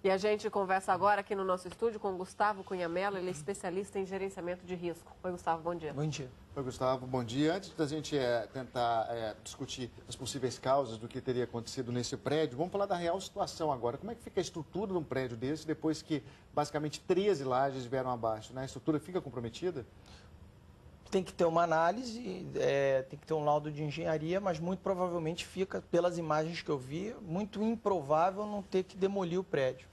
E a gente conversa agora aqui no nosso estúdio com o Gustavo Cunha Mello, ele é especialista em gerenciamento de risco. Oi, Gustavo, bom dia. Bom dia. Oi, Gustavo, bom dia. Antes da gente tentar discutir as possíveis causas do que teria acontecido nesse prédio, vamos falar da real situação agora. Como é que fica a estrutura de um prédio desse depois que basicamente 13 lajes vieram abaixo, né? A estrutura fica comprometida? Tem que ter uma análise, tem que ter um laudo de engenharia, mas muito provavelmente fica, pelas imagens que eu vi, muito improvável não ter que demolir o prédio.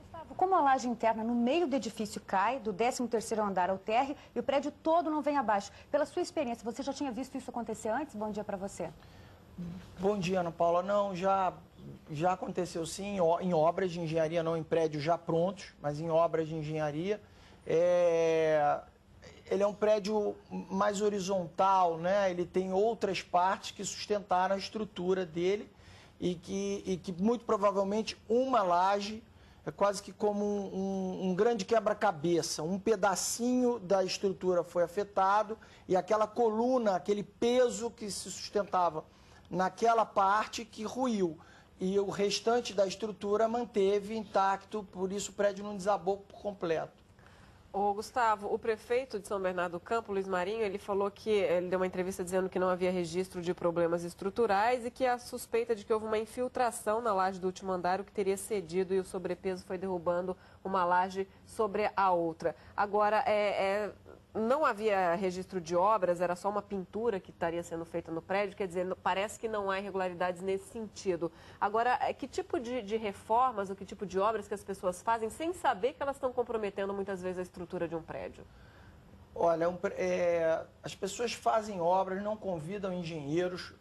Gustavo, como a laje interna no meio do edifício cai, do 13º andar ao térreo, e o prédio todo não vem abaixo, pela sua experiência, você já tinha visto isso acontecer antes? Bom dia para você. Bom dia, Ana Paula. Não, já aconteceu sim, em obras de engenharia, não em prédios já prontos, mas em obras de engenharia. Ele é um prédio mais horizontal, né? Ele tem outras partes que sustentaram a estrutura dele e que muito provavelmente uma laje é quase que como um grande quebra-cabeça. Um pedacinho da estrutura foi afetado e aquela coluna, aquele peso que se sustentava naquela parte que ruiu. E o restante da estrutura manteve intacto, por isso o prédio não desabou por completo. Ô, Gustavo, o prefeito de São Bernardo do Campo, Luiz Marinho, ele falou que ele deu uma entrevista dizendo que não havia registro de problemas estruturais e que a suspeita de que houve uma infiltração na laje do último andar, o que teria cedido e o sobrepeso foi derrubando uma laje sobre a outra. Agora, não havia registro de obras, era só uma pintura que estaria sendo feita no prédio, quer dizer, parece que não há irregularidades nesse sentido. Agora, que tipo de reformas ou que tipo de obras que as pessoas fazem sem saber que elas estão comprometendo muitas vezes a estrutura de um prédio? Olha, as pessoas fazem obras, não convidam engenheiros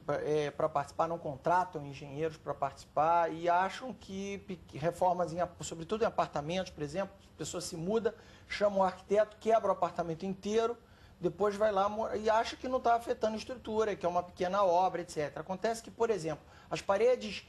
para participar, não contratam engenheiros para participar e acham que reformas, sobretudo em apartamentos, por exemplo, a pessoa se muda, chama um arquiteto, quebra o apartamento inteiro, depois vai lá e acha que não está afetando a estrutura, que é uma pequena obra, etc. Acontece que, por exemplo, as paredes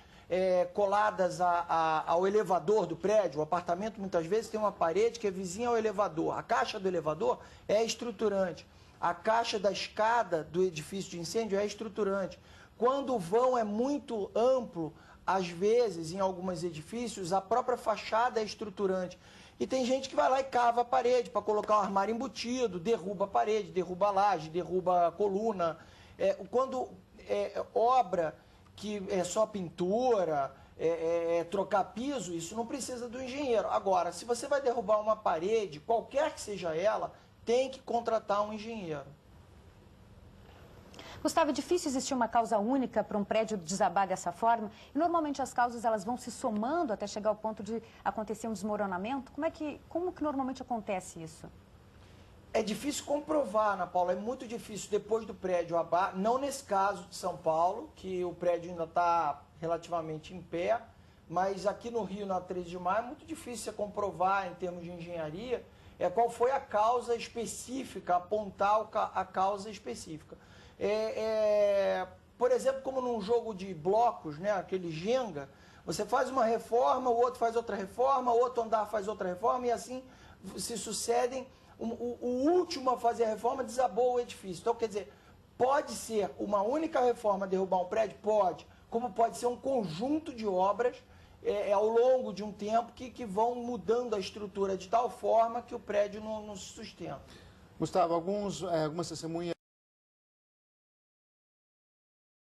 coladas ao elevador do prédio, o apartamento muitas vezes tem uma parede que é vizinha ao elevador. A caixa do elevador é estruturante. A caixa da escada do edifício de incêndio é estruturante. Quando o vão é muito amplo, às vezes, em alguns edifícios, a própria fachada é estruturante. E tem gente que vai lá e cava a parede para colocar um armário embutido, derruba a parede, derruba a laje, derruba a coluna. Quando obra que é só pintura, trocar piso, isso não precisa do engenheiro. Agora, se você vai derrubar uma parede, qualquer que seja ela, tem que contratar um engenheiro. Gustavo, é difícil existir uma causa única para um prédio desabar dessa forma? E normalmente as causas elas vão se somando até chegar ao ponto de acontecer um desmoronamento? Como que normalmente acontece isso? É difícil comprovar, Ana Paula, é muito difícil depois do prédio abar, não nesse caso de São Paulo, que o prédio ainda está relativamente em pé, mas aqui no Rio, na 13 de maio, é muito difícil você comprovar em termos de engenharia qual foi a causa específica, apontar a causa específica. Por exemplo, como num jogo de blocos, né, aquele Jenga, você faz uma reforma, o outro faz outra reforma, o outro andar faz outra reforma e assim se sucedem. O último a fazer a reforma desabou o edifício. Então, quer dizer, pode ser uma única reforma derrubar um prédio? Pode. Como pode ser um conjunto de obras ao longo de um tempo que vão mudando a estrutura de tal forma que o prédio não se sustenta. Gustavo, algumas testemunhas